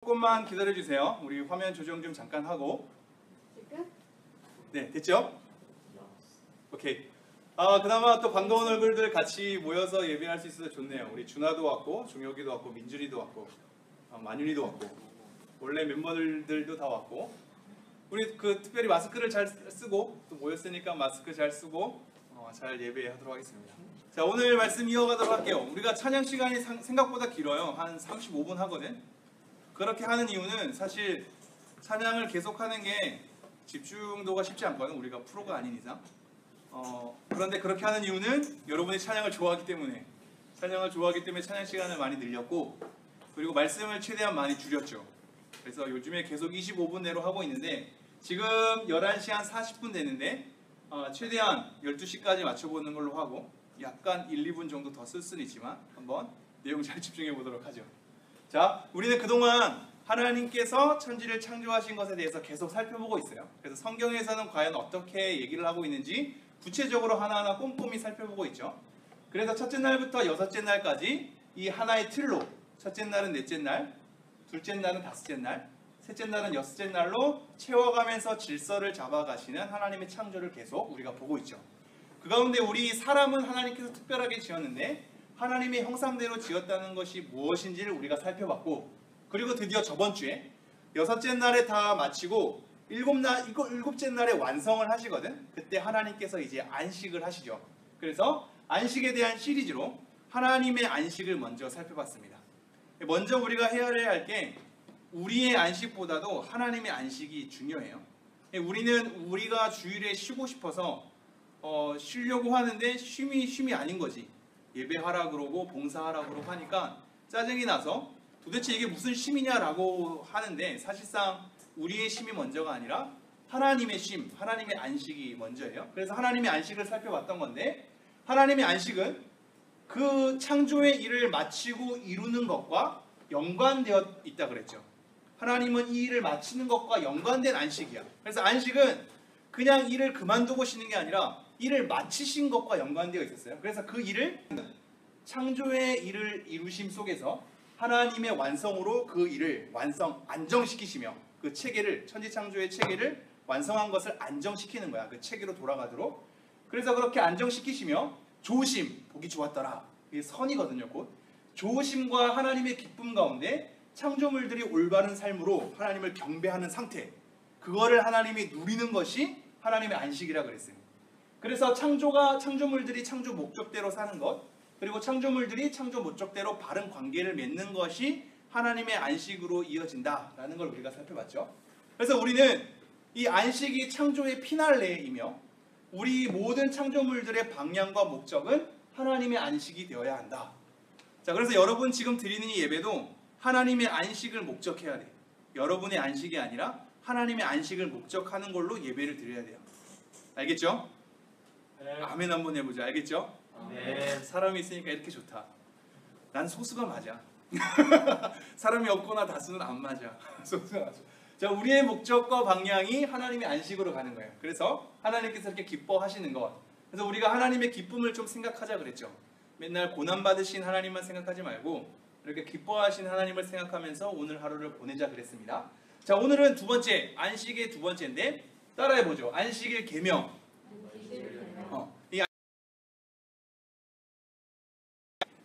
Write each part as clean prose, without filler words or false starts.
조금만 기다려 주세요. 우리 화면 조정 좀 잠깐 하고. 네, 됐죠? 오케이. 그나마 또 반가운 얼굴들 같이 모여서 예배할 수 있어서 좋네요. 우리 준하도 왔고, 종혁이도 왔고, 민준이도 왔고, 만윤이도 왔고, 원래 멤버들도 다 왔고, 우리 특별히 마스크를 잘 쓰고 또 모였으니까 마스크 잘 쓰고 잘 예배하도록 하겠습니다. 자, 오늘 말씀 이어가도록 할게요. 우리가 찬양 시간이 생각보다 길어요. 한 35분 하거든. 그렇게 하는 이유는 사실 찬양을 계속하는 게 집중도가 쉽지 않거든. 우리가 프로가 아닌 이상. 그런데 그렇게 하는 이유는 여러분이 찬양을 좋아하기 때문에 찬양 시간을 많이 늘렸고, 그리고 말씀을 최대한 많이 줄였죠. 그래서 요즘에 계속 25분 내로 하고 있는데 지금 11시 한 40분 되는데 최대한 12시까지 맞춰보는 걸로 하고, 약간 1, 2분 정도 더 쓸 수는 있지만 한번 내용 잘 집중해 보도록 하죠. 자, 우리는 그동안 하나님께서 천지를 창조하신 것에 대해서 계속 살펴보고 있어요. 그래서 성경에서는 과연 어떻게 얘기를 하고 있는지 구체적으로 하나하나 꼼꼼히 살펴보고 있죠. 그래서 첫째 날부터 여섯째 날까지 이 하나의 틀로, 첫째 날은 넷째 날, 둘째 날은 다섯째 날, 셋째 날은 여섯째 날로 채워가면서 질서를 잡아가시는 하나님의 창조를 계속 우리가 보고 있죠. 그 가운데 우리 사람은 하나님께서 특별하게 지었는데 하나님의 형상대로 지었다는 것이 무엇인지를 우리가 살펴봤고, 그리고 드디어 저번 주에 여섯째 날에 다 마치고 일곱째 날에 완성을 하시거든. 그때 하나님께서 이제 안식을 하시죠. 그래서 안식에 대한 시리즈로 하나님의 안식을 먼저 살펴봤습니다. 먼저 우리가 헤아려야 할 게 우리의 안식보다도 하나님의 안식이 중요해요. 우리는 우리가 주일에 쉬고 싶어서 쉬려고 하는데 쉼이 아닌 거지. 예배하라 그러고 봉사하라 그러고 하니까 짜증이 나서 도대체 이게 무슨 쉼이냐라고 하는데, 사실상 우리의 쉼이 먼저가 아니라 하나님의 쉼, 하나님의 안식이 먼저예요. 그래서 하나님의 안식을 살펴봤던 건데, 하나님의 안식은 그 창조의 일을 마치고 이루는 것과 연관되어 있다 그랬죠. 하나님은 이 일을 마치는 것과 연관된 안식이야. 그래서 안식은 그냥 일을 그만두고 쉬는 게 아니라 일을 마치신 것과 연관되어 있었어요. 그래서 그 일을, 창조의 일을 이루심 속에서 하나님의 완성으로 그 일을 안정시키시며, 그 체계를, 천지창조의 체계를 완성한 것을 안정시키는 거야. 그 체계로 돌아가도록. 그래서 그렇게 안정시키시며 조심, 보기 좋았더라. 이게 선이거든요. 곧 조심과 하나님의 기쁨 가운데 창조물들이 올바른 삶으로 하나님을 경배하는 상태, 그거를 하나님이 누리는 것이 하나님의 안식이라 그랬어요. 그래서 창조물들이 창조 목적대로 사는 것, 그리고 창조물들이 창조 목적대로 바른 관계를 맺는 것이 하나님의 안식으로 이어진다라는 걸 우리가 살펴봤죠. 그래서 우리는 이 안식이 창조의 피날레이며 우리 모든 창조물들의 방향과 목적은 하나님의 안식이 되어야 한다. 자, 그래서 여러분 지금 드리는 이 예배도 하나님의 안식을 목적해야 돼. 여러분의 안식이 아니라 하나님의 안식을 목적하는 걸로 예배를 드려야 돼요. 알겠죠? 네. 아멘 한번 해보자. 알겠죠? 네. 사람이 있으니까 이렇게 좋다. 난 소수가 맞아. 사람이 없거나 다수는 안 맞아. 소수가 맞아. 자, 우리의 목적과 방향이 하나님의 안식으로 가는 거예요. 그래서 하나님께서 이렇게 기뻐하시는 것. 그래서 우리가 하나님의 기쁨을 좀 생각하자 그랬죠. 맨날 고난받으신 하나님만 생각하지 말고 이렇게 기뻐하신 하나님을 생각하면서 오늘 하루를 보내자 그랬습니다. 자, 오늘은 두 번째, 안식의 두 번째인데 따라해보죠. 안식일 계명.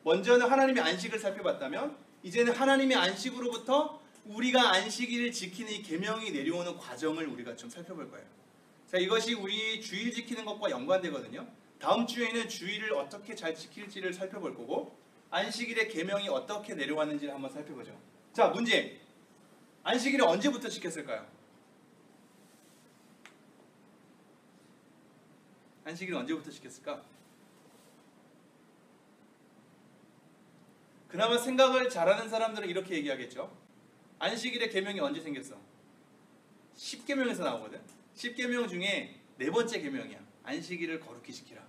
먼저는 하나님의 안식을 살펴봤다면 이제는 하나님의 안식으로부터 우리가 안식일을 지키는 이 계명이 내려오는 과정을 우리가 좀 살펴볼 거예요. 자, 이것이 우리 주일 지키는 것과 연관되거든요. 다음 주에는 주일을 어떻게 잘 지킬지를 살펴볼 거고, 안식일의 계명이 어떻게 내려왔는지를 한번 살펴보죠. 자, 문제. 안식일을 언제부터 지켰을까요? 안식일을 언제부터 지켰을까? 그나마 생각을 잘하는 사람들은 이렇게 얘기하겠죠. 안식일의 계명이 언제 생겼어? 10계명에서 나오거든. 10계명 중에 네 번째 계명이야. 안식일을 거룩히 지키라.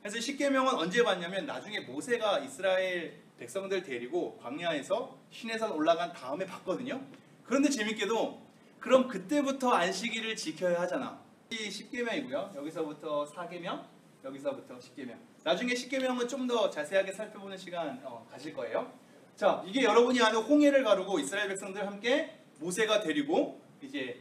그래서 10계명은 언제 받냐면 나중에 모세가 이스라엘 백성들 데리고 광야에서 시내산 올라간 다음에 받거든요. 그런데 재밌게도 그럼 그때부터 안식일을 지켜야 하잖아. 10계명이고요. 여기서부터 4계명, 여기서부터 10계명. 나중에 10계명은 좀 더 자세하게 살펴보는 시간 가질 거예요. 자, 자, 이게 여러분이 아는 홍해를 가르고 이스라엘 백성들 함께 모세가 데리고 이제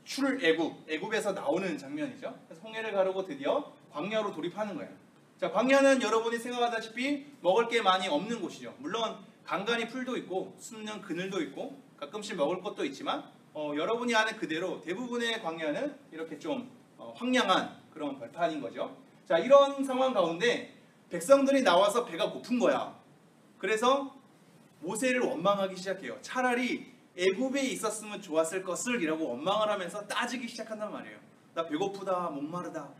애굽에서 나오는 장면이죠. 그래서 홍해를 가르고 드디어 광야로 돌입하는 거예요. 자, 광야는 여러분이 생각하다시피 먹을 게 많이 없는 곳이죠. 물론 간간히 풀도 있고 숨는 그늘도 있고 가끔씩 먹을 것도 있지만 여러분이 아는 그대로 대부분의 광야는 이렇게 좀 황량한 그런 벌판인 거죠. 자, 이런 상황 가운데 백성들이 나와서 배가 고픈 거야. 그래서 모세를 원망하기 시작해요. 차라리 애굽에 있었으면 좋았을 것을 이라고 원망을 하면서 따지기 시작한단 말이에요. 나 배고프다, 목마르다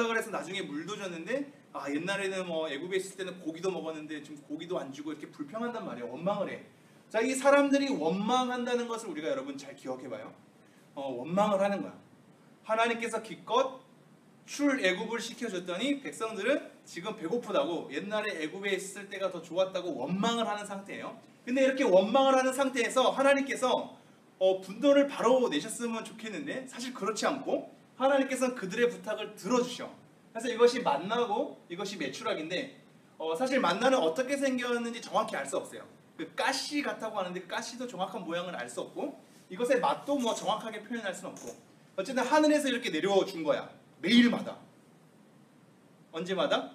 그래서 나중에 물도 줬는데 옛날에는 뭐 애굽에 있을 때는 고기도 먹었는데 지금 고기도 안 주고 이렇게 불평한단 말이에요. 원망을 해. 자, 이 사람들이 원망한다는 것을 우리가 여러분 잘 기억해봐요. 원망을 하는 거야. 하나님께서 기껏 출애굽을 시켜줬더니 백성들은 지금 배고프다고 옛날에 애굽에 있을 때가 더 좋았다고 원망을 하는 상태예요. 근데 이렇게 원망을 하는 상태에서 하나님께서 분노를 바로 내셨으면 좋겠는데 사실 그렇지 않고 하나님께서는 그들의 부탁을 들어주셔. 그래서 이것이 만나고 이것이 메추락인데 사실 만나는 어떻게 생겼는지 정확히 알 수 없어요. 그 가시 같다고 하는데 그 가시도 정확한 모양을 알 수 없고 이것의 맛도 뭐 정확하게 표현할 수는 없고 어쨌든 하늘에서 이렇게 내려와 준 거야. 매일마다. 언제마다?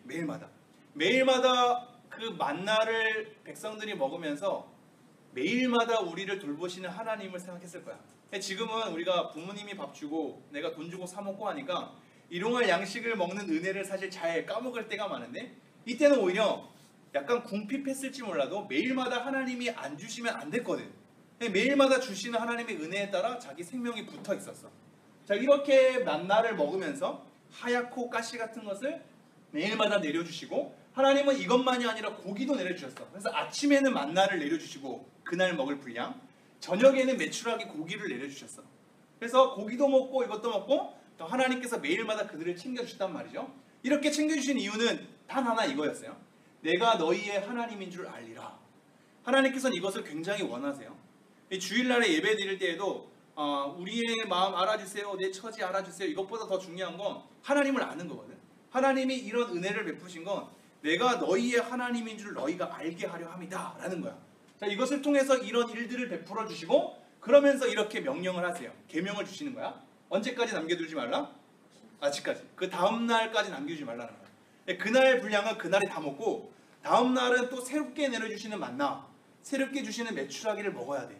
매일마다. 매일마다 그 만나를 백성들이 먹으면서 매일마다 우리를 돌보시는 하나님을 생각했을 거야. 지금은 우리가 부모님이 밥 주고 내가 돈 주고 사 먹고 하니까 일용할 양식을 먹는 은혜를 사실 잘 까먹을 때가 많은데 이때는 오히려 약간 궁핍했을지 몰라도 매일마다 하나님이 안 주시면 안 됐거든. 매일마다 주시는 하나님의 은혜에 따라 자기 생명이 붙어 있었어. 자, 이렇게 만나를 먹으면서 하얗고 가시 같은 것을 매일마다 내려주시고 하나님은 이것만이 아니라 고기도 내려주셨어. 그래서 아침에는 만나를 내려주시고 그날 먹을 분량, 저녁에는 메추라기 고기를 내려주셨어. 그래서 고기도 먹고 이것도 먹고 또 하나님께서 매일마다 그들을 챙겨주셨단 말이죠. 이렇게 챙겨주신 이유는 단 하나 이거였어요. 내가 너희의 하나님인 줄 알리라. 하나님께서는 이것을 굉장히 원하세요. 주일날에 예배 드릴 때에도 우리의 마음 알아주세요, 내 처지 알아주세요, 이것보다 더 중요한 건 하나님을 아는 거거든. 하나님이 이런 은혜를 베푸신 건 내가 너희의 하나님인 줄 너희가 알게 하려 함이다 라는 거야. 자, 이것을 통해서 이런 일들을 베풀어 주시고 그러면서 이렇게 명령을 하세요. 계명을 주시는 거야. 언제까지 남겨두지 말라? 아직까지. 그 다음날까지 남겨두지 말라는 거야. 그날 분량은 그날에 다 먹고 다음날은 또 새롭게 내려주시는 만나, 새롭게 주시는 메추라기를 먹어야 돼.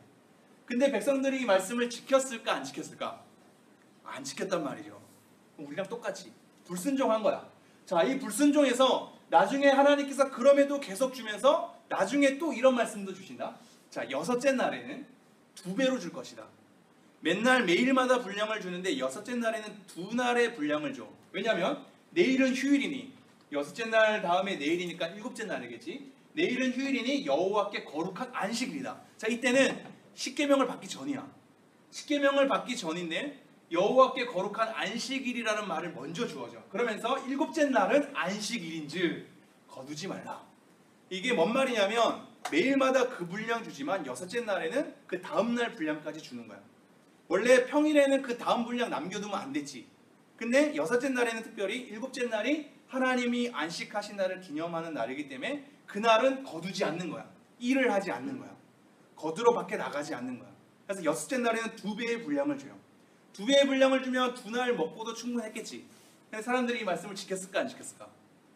근데 백성들이 이 말씀을 지켰을까 안 지켰을까? 안 지켰단 말이죠. 우리랑 똑같이 불순종한 거야. 자, 이 불순종에서 나중에 하나님께서 그럼에도 계속 주면서 나중에 또 이런 말씀도 주신다. 자, 여섯째 날에는 2배로 줄 것이다. 맨날 매일마다 분량을 주는데 여섯째 날에는 2날의 분량을 줘. 왜냐하면 내일은 휴일이니 여섯째 날 다음에 내일이니까 일곱째 날이겠지. 내일은 휴일이니 여호와께 거룩한 안식일이다. 자, 이때는 십계명을 받기 전이야. 십계명을 받기 전인데 여호와께 거룩한 안식일이라는 말을 먼저 주어져. 그러면서 일곱째 날은 안식일인즉 거두지 말라. 이게 뭔 말이냐면 매일마다 그 분량 주지만 여섯째 날에는 그 다음날 분량까지 주는 거야. 원래 평일에는 그 다음 분량 남겨두면 안 됐지. 근데 여섯째 날에는 특별히 일곱째 날이 하나님이 안식하신 날을 기념하는 날이기 때문에 그날은 거두지 않는 거야. 일을 하지 않는 거야. 거두러 밖에 나가지 않는 거야. 그래서 여섯째 날에는 2배의 분량을 줘요. 2배의 분량을 주면 2날 먹고도 충분했겠지. 근데 사람들이 이 말씀을 지켰을까 안 지켰을까?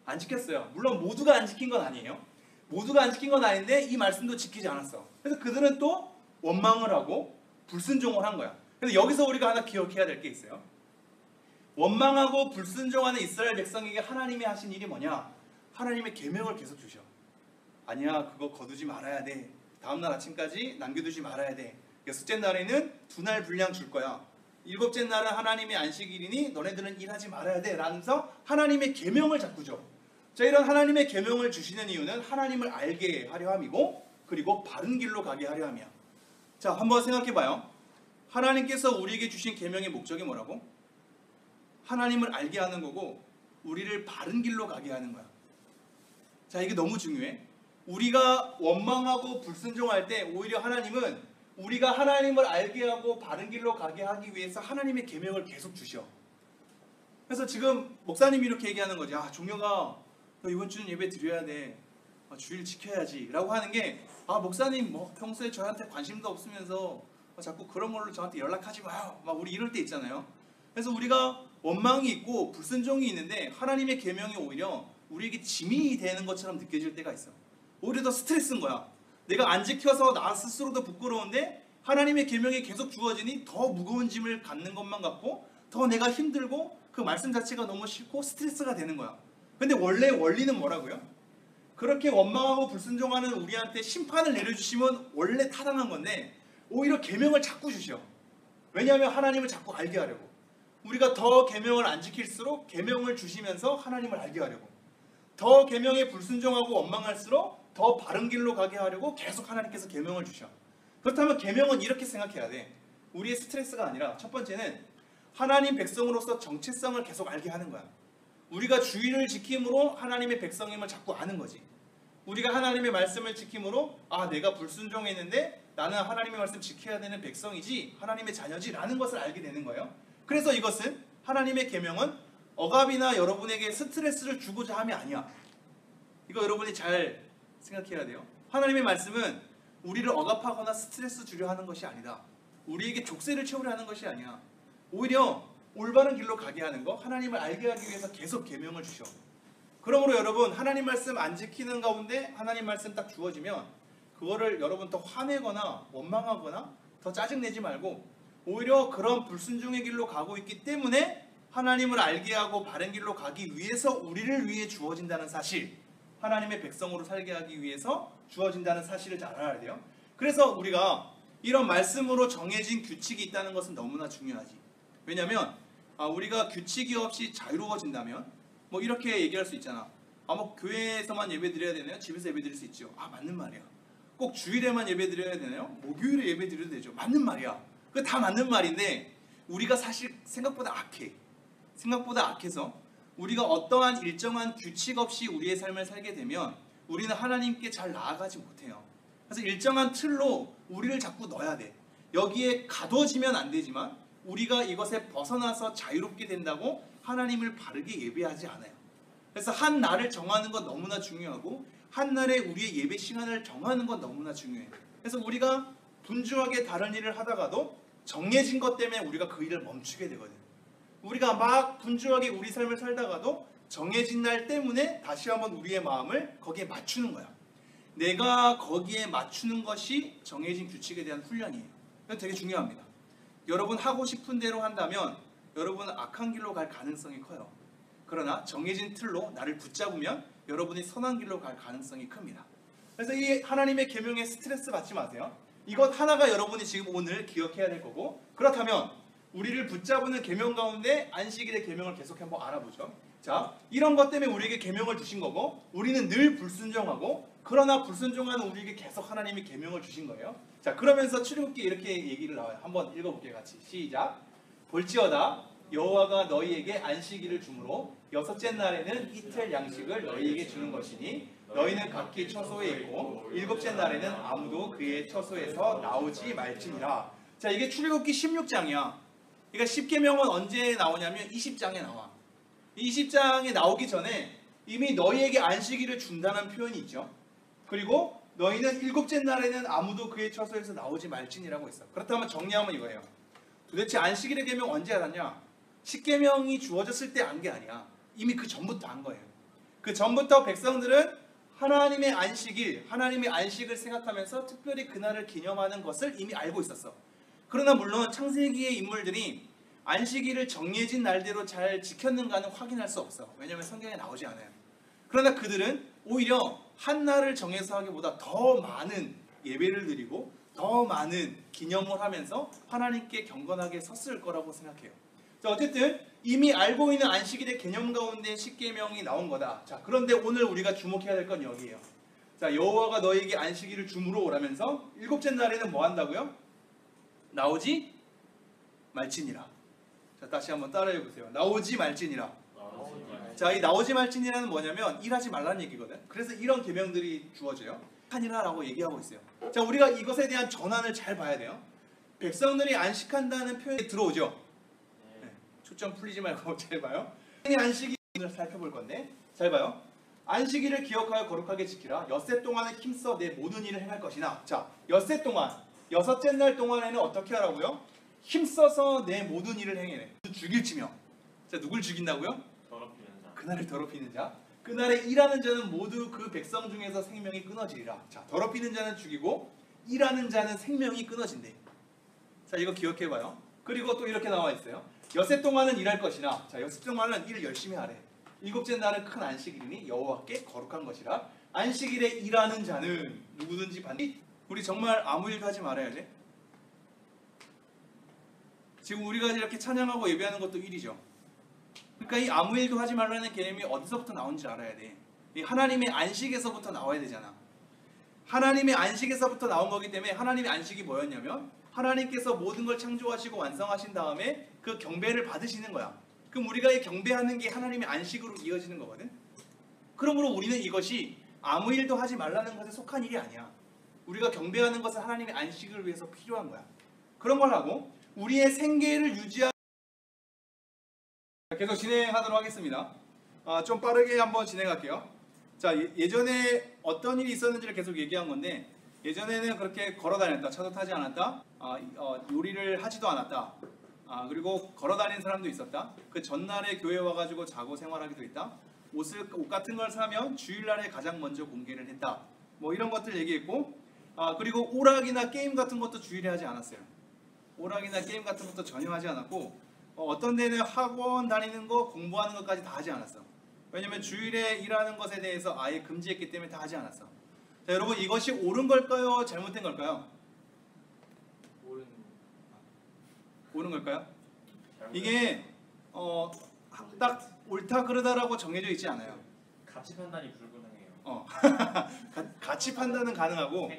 안 지켰어요. 물론 모두가 안 지킨 건 아니에요. 모두가 안 지킨 건 아닌데 이 말씀도 지키지 않았어. 그래서 그들은 또 원망을 하고 불순종을 한 거야. 그래서 여기서 우리가 하나 기억해야 될 게 있어요. 원망하고 불순종하는 이스라엘 백성에게 하나님이 하신 일이 뭐냐? 하나님의 계명을 계속 주셔. 아니야, 그거 거두지 말아야 돼. 다음날 아침까지 남겨두지 말아야 돼. 여섯째 날에는 2날 분량 줄 거야. 일곱째 날은 하나님의 안식일이니 너네들은 일하지 말아야 돼 라면서 하나님의 계명을 자꾸 줘. 자, 이런 하나님의 계명을 주시는 이유는 하나님을 알게 하려 함이고 그리고 바른 길로 가게 하려 함이야. 자, 한번 생각해 봐요. 하나님께서 우리에게 주신 계명의 목적이 뭐라고? 하나님을 알게 하는 거고 우리를 바른 길로 가게 하는 거야. 자, 이게 너무 중요해. 우리가 원망하고 불순종할 때 오히려 하나님은 우리가 하나님을 알게 하고 바른 길로 가게 하기 위해서 하나님의 계명을 계속 주셔. 그래서 지금 목사님이 이렇게 얘기하는 거지. 종혁아, 너 이번 주는 예배 드려야 돼. 주의를 지켜야지라고 하는 게 목사님 뭐 평소에 저한테 관심도 없으면서 자꾸 그런 걸로 저한테 연락하지 마요. 막 우리 이럴 때 있잖아요. 그래서 우리가 원망이 있고 불순종이 있는데 하나님의 계명이 오히려 우리에게 짐이 되는 것처럼 느껴질 때가 있어. 오히려 더 스트레스인 거야. 내가 안 지켜서 나 스스로도 부끄러운데 하나님의 계명이 계속 주어지니 더 무거운 짐을 갖는 것만 같고 더 내가 힘들고 그 말씀 자체가 너무 싫고 스트레스가 되는 거야. 근데 원래 원리는 뭐라고요? 그렇게 원망하고 불순종하는 우리한테 심판을 내려주시면 원래 타당한 건데 오히려 계명을 자꾸 주셔. 왜냐하면 하나님을 자꾸 알게 하려고. 우리가 더 계명을 안 지킬수록 계명을 주시면서 하나님을 알게 하려고. 더 계명에 불순종하고 원망할수록 더 바른 길로 가게 하려고 계속 하나님께서 계명을 주셔. 그렇다면 계명은 이렇게 생각해야 돼. 우리의 스트레스가 아니라 첫 번째는 하나님 백성으로서 정체성을 계속 알게 하는 거야. 우리가 주의를 지킴으로 하나님의 백성임을 자꾸 아는 거지. 우리가 하나님의 말씀을 지킴으로 내가 불순종했는데 나는 하나님의 말씀 지켜야 되는 백성이지 하나님의 자녀지 라는 것을 알게 되는 거예요. 그래서 이것은 하나님의 계명은 억압이나 여러분에게 스트레스를 주고자 함이 아니야. 이거 여러분이 잘 생각해야 돼요. 하나님의 말씀은 우리를 억압하거나 스트레스 주려 하는 것이 아니다. 우리에게 족쇄를 채우려 하는 것이 아니야. 오히려 올바른 길로 가게 하는 거, 하나님을 알게 하기 위해서 계속 계명을 주셔. 그러므로 여러분 하나님 말씀 안 지키는 가운데 하나님 말씀 딱 주어지면 그거를 여러분 더 화내거나 원망하거나 더 짜증내지 말고 오히려 그런 불순종의 길로 가고 있기 때문에 하나님을 알게 하고 바른 길로 가기 위해서 우리를 위해 주어진다는 사실, 하나님의 백성으로 살게 하기 위해서 주어진다는 사실을 잘 알아야 돼요. 그래서 우리가 이런 말씀으로 정해진 규칙이 있다는 것은 너무나 중요하지. 왜냐하면 우리가 규칙이 없이 자유로워진다면 뭐 이렇게 얘기할 수 있잖아. 뭐 교회에서만 예배 드려야 되나요? 집에서 예배 드릴 수 있죠. 맞는 말이야. 꼭 주일에만 예배 드려야 되나요? 목요일에 예배 드려도 되죠. 맞는 말이야. 그거 다 맞는 말인데 우리가 사실 생각보다 악해. 생각보다 악해서 우리가 어떠한 일정한 규칙 없이 우리의 삶을 살게 되면 우리는 하나님께 잘 나아가지 못해요. 그래서 일정한 틀로 우리를 자꾸 넣어야 돼. 여기에 가둬지면 안 되지만 우리가 이것에 벗어나서 자유롭게 된다고 하나님을 바르게 예배하지 않아요. 그래서 한 날을 정하는 건 너무나 중요하고 한 날에 우리의 예배 시간을 정하는 건 너무나 중요해요. 그래서 우리가 분주하게 다른 일을 하다가도 정해진 것 때문에 우리가 그 일을 멈추게 되거든요. 우리가 막 분주하게 우리 삶을 살다가도 정해진 날 때문에 다시 한번 우리의 마음을 거기에 맞추는 거야. 내가 거기에 맞추는 것이 정해진 규칙에 대한 훈련이에요. 이건 되게 중요합니다. 여러분 하고 싶은 대로 한다면 여러분은 악한 길로 갈 가능성이 커요. 그러나 정해진 틀로 나를 붙잡으면 여러분이 선한 길로 갈 가능성이 큽니다. 그래서 이 하나님의 계명에 스트레스 받지 마세요. 이것 하나가 여러분이 지금 오늘 기억해야 될 거고, 그렇다면 우리를 붙잡는 계명 가운데 안식일의 계명을 계속 한번 알아보죠. 자, 이런 것 때문에 우리에게 계명을 주신 거고 우리는 늘 불순종하고, 그러나 불순종하는 우리에게 계속 하나님이 계명을 주신 거예요. 자, 그러면서 출애굽기에 이렇게 얘기를 나와요. 한번 읽어볼게요. 같이 시작. 볼지어다 여호와가 너희에게 안식일을 주므로 여섯째 날에는 이틀 양식을 너희에게 주는 것이니 너희는 각기 처소에 있고 일곱째 날에는 아무도 그의 처소에서 나오지 말지니라. 자, 이게 출애굽기 16장이야. 그러니까 10계명은 언제 나오냐면 20장에 나와. 이 20장에 나오기 전에 이미 너희에게 안식일을 준다는 표현이 있죠. 그리고 너희는 일곱째 날에는 아무도 그의 처소에서 나오지 말지니라고 했어. 그렇다면 정리하면 이거예요. 도대체 안식일의 계명 언제 알았냐? 10계명이 주어졌을 때 안 게 아니야. 이미 그 전부터 안 거예요. 그 전부터 백성들은 하나님의 안식일, 하나님의 안식을 생각하면서 특별히 그날을 기념하는 것을 이미 알고 있었어. 그러나 물론 창세기의 인물들이 안식일을 정해진 날대로 잘 지켰는가는 확인할 수 없어. 왜냐하면 성경에 나오지 않아요. 그러나 그들은 오히려 한 날을 정해서 하기보다 더 많은 예배를 드리고 더 많은 기념을 하면서 하나님께 경건하게 섰을 거라고 생각해요. 자, 어쨌든 이미 알고 있는 안식일의 개념 가운데 10계명이 나온 거다. 자, 그런데 오늘 우리가 주목해야 될 건 여기예요. 자, 여호와가 너희에게 안식일을 주므로 오라면서 일곱째 날에는 뭐 한다고요? 나오지 말지니라. 자, 다시 한번 따라해 보세요. 나오지 말지니라. 자, 이 나오지 말지니라는 뭐냐면 일하지 말라는 얘기거든. 그래서 이런 계명들이 주어져요. 하니라라고 얘기하고 있어요. 자, 우리가 이것에 대한 전환을 잘 봐야 돼요. 백성들이 안식한다는 표현이 들어오죠. 네, 초점 풀리지 말고 잘 봐요. 안식일을 살펴볼 건데 잘 봐요. 안식일을 기억하여 거룩하게 지키라. 엿새 동안에 힘써 내 모든 일을 행할 것이나. 자, 엿새 동안, 여섯째 날 동안에는 어떻게 하라고요? 힘써서 내 모든 일을 행해내. 죽일지며. 자, 누굴 죽인다고요? 더럽히는 자. 그날을 더럽히는 자. 그날에 일하는 자는 모두 그 백성 중에서 생명이 끊어지리라. 자, 더럽히는 자는 죽이고 일하는 자는 생명이 끊어진대. 자, 이거 기억해봐요. 그리고 또 이렇게 나와 있어요. 엿새 동안은 일할 것이나. 자, 엿새 동안은 일을 열심히 하래. 일곱째 날은 큰 안식일이니 여호와께 거룩한 것이라. 안식일에 일하는 자는 누구든지 반드시. 우리 정말 아무 일도 하지 말아야 돼. 지금 우리가 이렇게 찬양하고 예배하는 것도 일이죠. 그러니까 이 아무 일도 하지 말라는 개념이 어디서부터 나온지 알아야 돼. 이 하나님의 안식에서부터 나와야 되잖아. 하나님의 안식에서부터 나온 거기 때문에 하나님의 안식이 뭐였냐면 하나님께서 모든 걸 창조하시고 완성하신 다음에 그 경배를 받으시는 거야. 그럼 우리가 이 경배하는 게 하나님의 안식으로 이어지는 거거든. 그러므로 우리는 이것이 아무 일도 하지 말라는 것에 속한 일이 아니야. 우리가 경배하는 것은 하나님의 안식을 위해서 필요한 거야. 그런 걸 하고 우리의 생계를 유지하는. 계속 진행하도록 하겠습니다. 좀 빠르게 한번 진행할게요. 자, 예전에 어떤 일이 있었는지를 계속 얘기한 건데, 예전에는 그렇게 걸어 다녔다, 차도 타지 않았다, 요리를 하지도 않았다, 그리고 걸어 다니는 사람도 있었다. 그 전날에 교회 와가지고 자고 생활하기도 했다. 옷 같은 걸 사면 주일날에 가장 먼저 공개를 했다. 뭐 이런 것들 얘기했고, 그리고 오락이나 게임 같은 것도 주일에 하지 않았어요. 오락이나 게임 같은 것도 전혀 하지 않았고, 어떤 데는 학원 다니는 거, 공부하는 것까지 다 하지 않았어. 왜냐면 주일에 일하는 것에 대해서 아예 금지했기 때문에 다 하지 않았어. 자, 여러분, 이것이 옳은 걸까요? 잘못된 걸까요? 옳은 걸까요? 이게 딱 옳다 그르다라고 정해져 있지 않아요. 가치 판단이 불가능해요. 가치 판단은 가능하고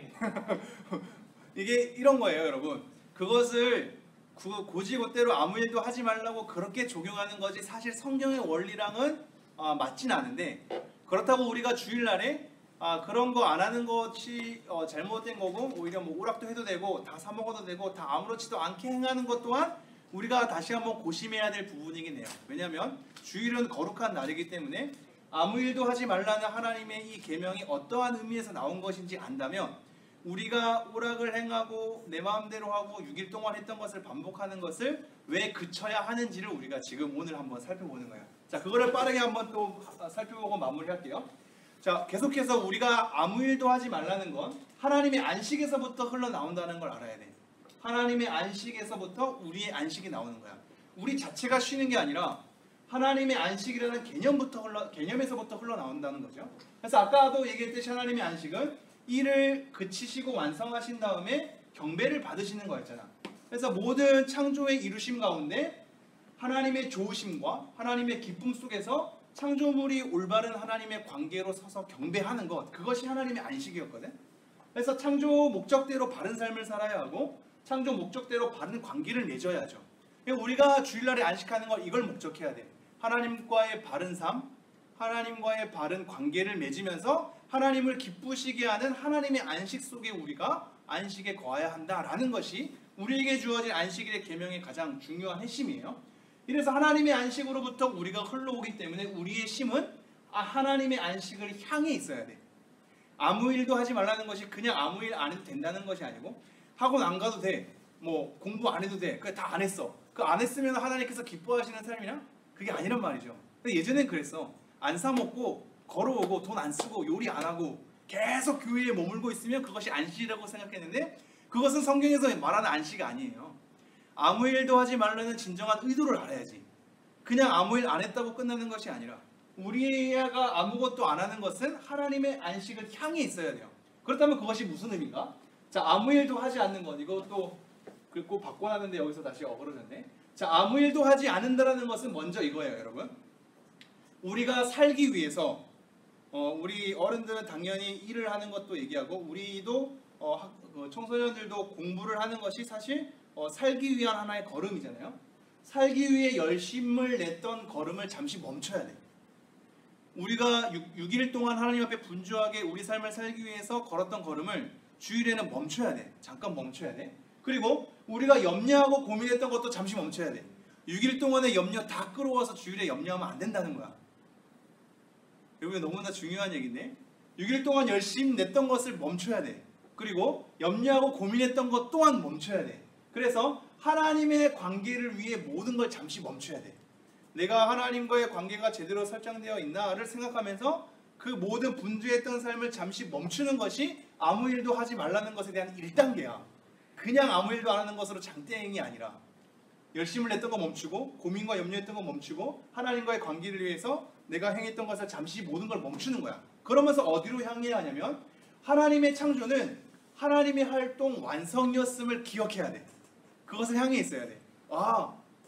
이게 이런 거예요, 여러분. 그것을 고지고대로 아무 일도 하지 말라고 그렇게 적용하는 것이 사실 성경의 원리랑은 맞진 않은데, 그렇다고 우리가 주일날에 그런 거 안 하는 것이 잘못된 거고, 오히려 뭐 오락도 해도 되고 다 사 먹어도 되고 다 아무렇지도 않게 행하는 것 또한 우리가 다시 한번 고심해야 될 부분이긴 해요. 왜냐하면 주일은 거룩한 날이기 때문에 아무 일도 하지 말라는 하나님의 이 계명이 어떠한 의미에서 나온 것인지 안다면, 우리가 오락을 행하고 내 마음대로 하고 6일 동안 했던 것을 반복하는 것을 왜 그쳐야 하는지를 우리가 지금 오늘 한번 살펴보는 거예요. 자, 그거를 빠르게 한번 또 살펴보고 마무리할게요. 자, 계속해서 우리가 아무 일도 하지 말라는 건 하나님의 안식에서부터 흘러나온다는 걸 알아야 돼. 하나님의 안식에서부터 우리의 안식이 나오는 거야. 우리 자체가 쉬는 게 아니라 하나님의 안식이라는 개념에서부터 흘러나온다는 거죠. 그래서 아까도 얘기했듯이 하나님의 안식은 일을 그치시고 완성하신 다음에 경배를 받으시는 거였잖아. 그래서 모든 창조의 이루심 가운데 하나님의 좋으심과 하나님의 기쁨 속에서 창조물이 올바른 하나님의 관계로 서서 경배하는 것, 그것이 하나님의 안식이었거든. 그래서 창조 목적대로 바른 삶을 살아야 하고 창조 목적대로 바른 관계를 맺어야죠. 우리가 주일날에 안식하는 걸 이걸 목적해야 돼. 하나님과의 바른 삶, 하나님과의 바른 관계를 맺으면서 하나님을 기쁘시게 하는 하나님의 안식 속에 우리가 안식에 거해야 한다라는 것이 우리에게 주어진 안식일의 계명의 가장 중요한 핵심이에요. 이래서 하나님의 안식으로부터 우리가 흘러오기 때문에 우리의 심은 하나님의 안식을 향해 있어야 돼. 아무 일도 하지 말라는 것이 그냥 아무 일 안 해도 된다는 것이 아니고, 학원 안 가도 돼, 뭐 공부 안 해도 돼, 그거 다 안 했어, 그 안 했으면 하나님께서 기뻐하시는 삶이냐? 그게 아니란 말이죠. 예전엔 그랬어. 안 사 먹고 걸어오고 돈 안 쓰고 요리 안 하고 계속 교회에 머물고 있으면 그것이 안식이라고 생각했는데, 그것은 성경에서 말하는 안식이 아니에요. 아무 일도 하지 말라는 진정한 의도를 알아야지. 그냥 아무 일 안 했다고 끝나는 것이 아니라 우리가 아무것도 안 하는 것은 하나님의 안식을 향해 있어야 돼요. 그렇다면 그것이 무슨 의미인가? 자, 아무 일도 하지 않는 것, 이것도 긁고 바꿔놨는데 여기서 다시 어그러졌네. 자, 아무 일도 하지 않는다라는 것은 먼저 이거예요, 여러분. 우리가 살기 위해서 우리 어른들은 당연히 일을 하는 것도 얘기하고, 우리도 청소년들도 공부를 하는 것이 사실 살기 위한 하나의 걸음이잖아요. 살기 위해 열심을 냈던 걸음을 잠시 멈춰야 돼. 우리가 6일 동안 하나님 앞에 분주하게 우리 삶을 살기 위해서 걸었던 걸음을 주일에는 멈춰야 돼. 잠깐 멈춰야 돼. 그리고 우리가 염려하고 고민했던 것도 잠시 멈춰야 돼. 6일 동안의 염려 다 끌어와서 주일에 염려하면 안 된다는 거야. 여러분 너무나 중요한 얘기인데 6일 동안 열심히 냈던 것을 멈춰야 돼. 그리고 염려하고 고민했던 것 또한 멈춰야 돼. 그래서 하나님의 관계를 위해 모든 걸 잠시 멈춰야 돼. 내가 하나님과의 관계가 제대로 설정되어 있나를 생각하면서 그 모든 분주했던 삶을 잠시 멈추는 것이 아무 일도 하지 말라는 것에 대한 1단계야. 그냥 아무 일도 안 하는 것으로 장땡이 아니라 열심을 냈던 거 멈추고 고민과 염려했던 거 멈추고 하나님과의 관계를 위해서 내가 행했던 것을 잠시 모든 걸 멈추는 거야. 그러면서 어디로 향해야 하냐면 하나님의 창조는 하나님의 활동 완성이었음을 기억해야 돼. 그것을 향해 있어야 돼.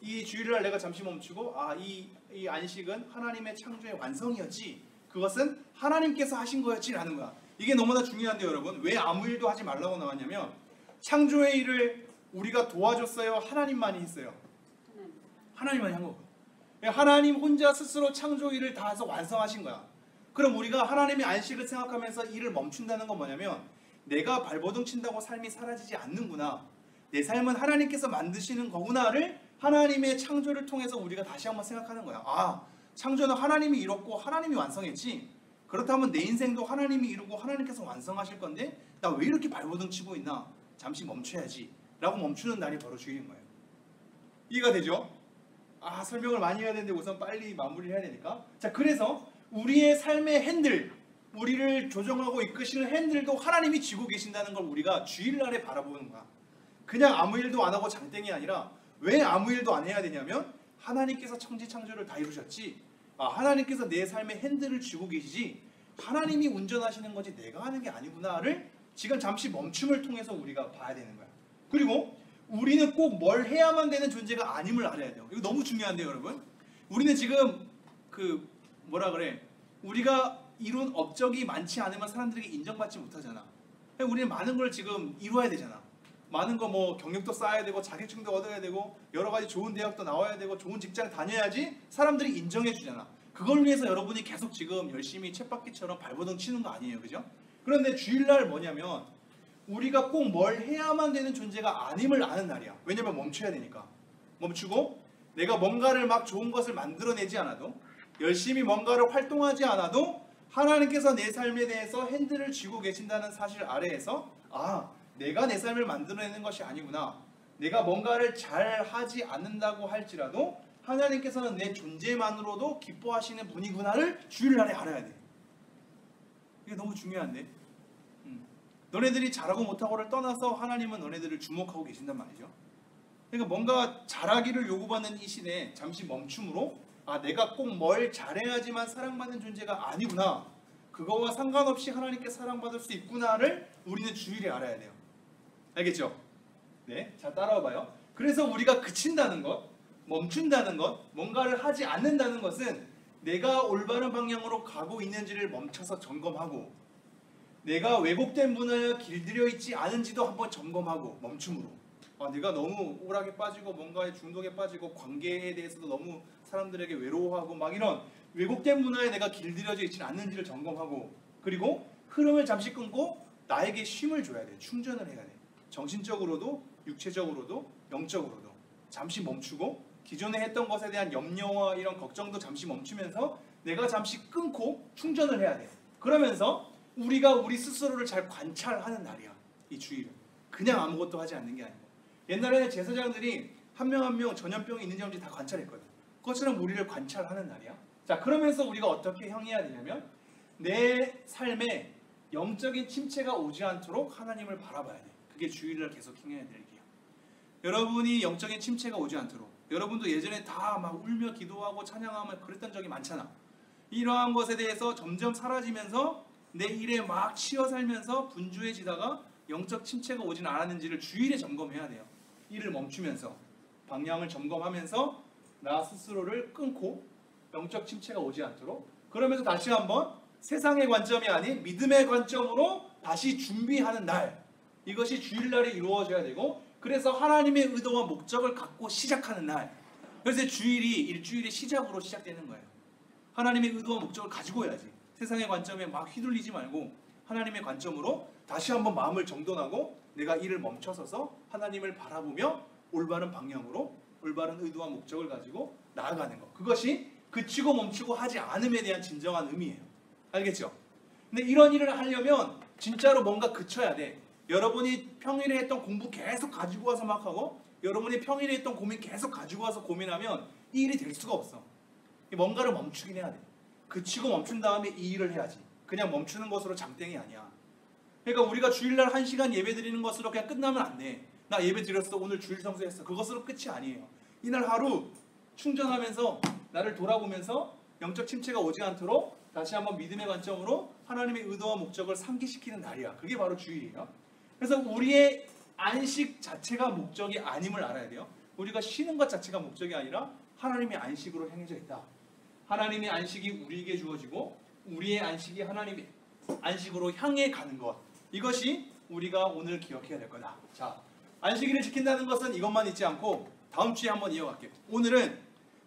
이 주일날 내가 잠시 멈추고 이 안식은 하나님의 창조의 완성이었지. 그것은 하나님께서 하신 거였지라는 거야. 이게 너무나 중요한데 여러분 왜 아무 일도 하지 말라고 나왔냐면 창조의 일을 우리가 도와줬어요? 하나님만이 했어요? 하나님만이 한 거고. 하나님 혼자 스스로 창조 일을 다 해서 완성하신 거야. 그럼 우리가 하나님의 안식을 생각하면서 일을 멈춘다는 건 뭐냐면 내가 발버둥 친다고 삶이 사라지지 않는구나. 내 삶은 하나님께서 만드시는 거구나를 하나님의 창조를 통해서 우리가 다시 한번 생각하는 거야. 창조는 하나님이 이뤘고 하나님이 완성했지. 그렇다면 내 인생도 하나님이 이루고 하나님께서 완성하실 건데 나 왜 이렇게 발버둥 치고 있나? 잠시 멈춰야지 라고 멈추는 날이 바로 주일인 거예요. 이해가 되죠? 설명을 많이 해야 되는데 우선 빨리 마무리를 해야 되니까. 자, 그래서 우리의 삶의 핸들, 우리를 조정하고 이끄시는 핸들도 하나님이 쥐고 계신다는 걸 우리가 주일날에 바라보는 거야. 그냥 아무 일도 안 하고 장땡이 아니라 왜 아무 일도 안 해야 되냐면 하나님께서 천지창조를 다 이루셨지. 하나님께서 내 삶의 핸들을 쥐고 계시지 하나님이 운전하시는 거지 내가 하는 게 아니구나를 지금 잠시 멈춤을 통해서 우리가 봐야 되는 거야. 그리고 우리는 꼭 뭘 해야만 되는 존재가 아님을 알아야 돼요. 이거 너무 중요한데요 여러분. 우리는 지금 우리가 이룬 업적이 많지 않으면 사람들에게 인정받지 못하잖아. 우리는 많은 걸 지금 이루어야 되잖아. 많은 거 경력도 쌓아야 되고 자격증도 얻어야 되고 여러 가지 좋은 대학도 나와야 되고 좋은 직장 다녀야지 사람들이 인정해 주잖아. 그걸 위해서 여러분이 계속 지금 열심히 쳇바퀴처럼 발버둥 치는 거 아니에요. 그죠? 그런데 주일날 뭐냐면 우리가 꼭 뭘 해야만 되는 존재가 아님을 아는 날이야. 왜냐면 멈춰야 되니까. 멈추고 내가 뭔가를 막 좋은 것을 만들어내지 않아도 열심히 뭔가를 활동하지 않아도 하나님께서 내 삶에 대해서 핸들을 쥐고 계신다는 사실 아래에서 내가 내 삶을 만들어내는 것이 아니구나. 내가 뭔가를 잘 하지 않는다고 할지라도 하나님께서는 내 존재만으로도 기뻐하시는 분이구나를 주일날에 알아야 돼. 이게 너무 중요한데. 너네들이 잘하고 못하고를 떠나서 하나님은 너네들을 주목하고 계신단 말이죠. 그러니까 뭔가 잘하기를 요구받는 이 시대에 잠시 멈춤으로 내가 꼭 뭘 잘해야지만 사랑받는 존재가 아니구나. 그거와 상관없이 하나님께 사랑받을 수 있구나를 우리는 주일에 알아야 돼요. 알겠죠? 네, 자 따라와 봐요. 그래서 우리가 그친다는 것, 멈춘다는 것, 뭔가를 하지 않는다는 것은 내가 올바른 방향으로 가고 있는지를 멈춰서 점검하고 내가 왜곡된 문화에 길들여 있지 않은지도 한번 점검하고 멈춤으로 내가 너무 오락에 빠지고 뭔가에 중독에 빠지고 관계에 대해서도 너무 사람들에게 외로워하고 막 이런 왜곡된 문화에 내가 길들여져 있지 않는지를 점검하고 그리고 흐름을 잠시 끊고 나에게 쉼을 줘야 돼. 충전을 해야 돼. 정신적으로도 육체적으로도 영적으로도 잠시 멈추고 기존에 했던 것에 대한 염려와 이런 걱정도 잠시 멈추면서 내가 잠시 끊고 충전을 해야 돼. 그러면서 우리가 우리 스스로를 잘 관찰하는 날이야. 이 주일은. 그냥 아무것도 하지 않는 게 아니고. 옛날에는 제사장들이 한 명 한 명 전염병이 있는지 없는지 다 관찰했거든. 그것처럼 우리를 관찰하는 날이야. 자, 그러면서 우리가 어떻게 향해야 되냐면 내 삶에 영적인 침체가 오지 않도록 하나님을 바라봐야 돼. 그게 주일을 계속 행해야 될 일이야. 여러분이 영적인 침체가 오지 않도록 여러분도 예전에 다 막 울며 기도하고 찬양하며 그랬던 적이 많잖아. 이러한 것에 대해서 점점 사라지면서 내 일에 막 치여 살면서 분주해지다가 영적 침체가 오진 않았는지를 주일에 점검해야 돼요. 일을 멈추면서 방향을 점검하면서 나 스스로를 끊고 영적 침체가 오지 않도록 그러면서 다시 한번 세상의 관점이 아닌 믿음의 관점으로 다시 준비하는 날, 이것이 주일날에 이루어져야 되고 그래서 하나님의 의도와 목적을 갖고 시작하는 날. 그래서 주일이 일주일의 시작으로 시작되는 거예요. 하나님의 의도와 목적을 가지고 해야지. 세상의 관점에 막 휘둘리지 말고 하나님의 관점으로 다시 한번 마음을 정돈하고 내가 일을 멈춰서서 하나님을 바라보며 올바른 방향으로 올바른 의도와 목적을 가지고 나아가는 것. 그것이 그치고 멈추고 하지 않음에 대한 진정한 의미예요. 알겠죠? 근데 이런 일을 하려면 진짜로 뭔가 그쳐야 돼. 여러분이 평일에 했던 공부 계속 가지고 와서 막 하고 여러분이 평일에 했던 고민 계속 가지고 와서 고민하면 이 일이 될 수가 없어. 뭔가를 멈추긴 해야 돼. 그치고 멈춘 다음에 이 일을 해야지. 그냥 멈추는 것으로 장땡이 아니야. 그러니까 우리가 주일날 1시간 예배 드리는 것으로 그냥 끝나면 안 돼. 나 예배 드렸어. 오늘 주일 성수했어. 그것으로 끝이 아니에요. 이날 하루 충전하면서 나를 돌아보면서 영적 침체가 오지 않도록 다시 한번 믿음의 관점으로 하나님의 의도와 목적을 상기시키는 날이야. 그게 바로 주일이에요. 그래서 우리의 안식 자체가 목적이 아님을 알아야 돼요. 우리가 쉬는 것 자체가 목적이 아니라 하나님의 안식으로 행해져 있다. 하나님의 안식이 우리에게 주어지고 우리의 안식이 하나님의 안식으로 향해 가는 것. 이것이 우리가 오늘 기억해야 될 거다. 자, 안식일을 지킨다는 것은 이것만 있지 않고 다음 주에 한번 이어갈게요. 오늘은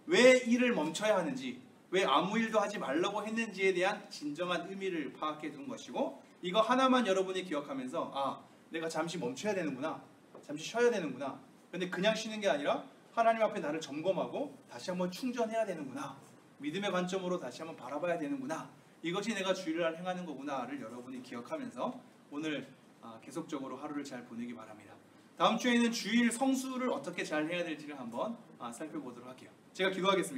왜 일을 멈춰야 하는지, 왜 아무 일도 하지 말라고 했는지에 대한 진정한 의미를 파악해 둔 것이고, 이거 하나만 여러분이 기억하면서 아, 내가 잠시 멈춰야 되는구나, 잠시 쉬어야 되는구나. 근데 그냥 쉬는 게 아니라 하나님 앞에 나를 점검하고 다시 한번 충전해야 되는구나, 믿음의 관점으로 다시 한번 바라봐야 되는구나, 이것이 내가 주일날 행하는 거구나를 여러분이 기억하면서 오늘 계속적으로 하루를 잘 보내기 바랍니다. 다음 주에는 주일 성수를 어떻게 잘 해야 될지를 한번 살펴보도록 할게요. 제가 기도하겠습니다.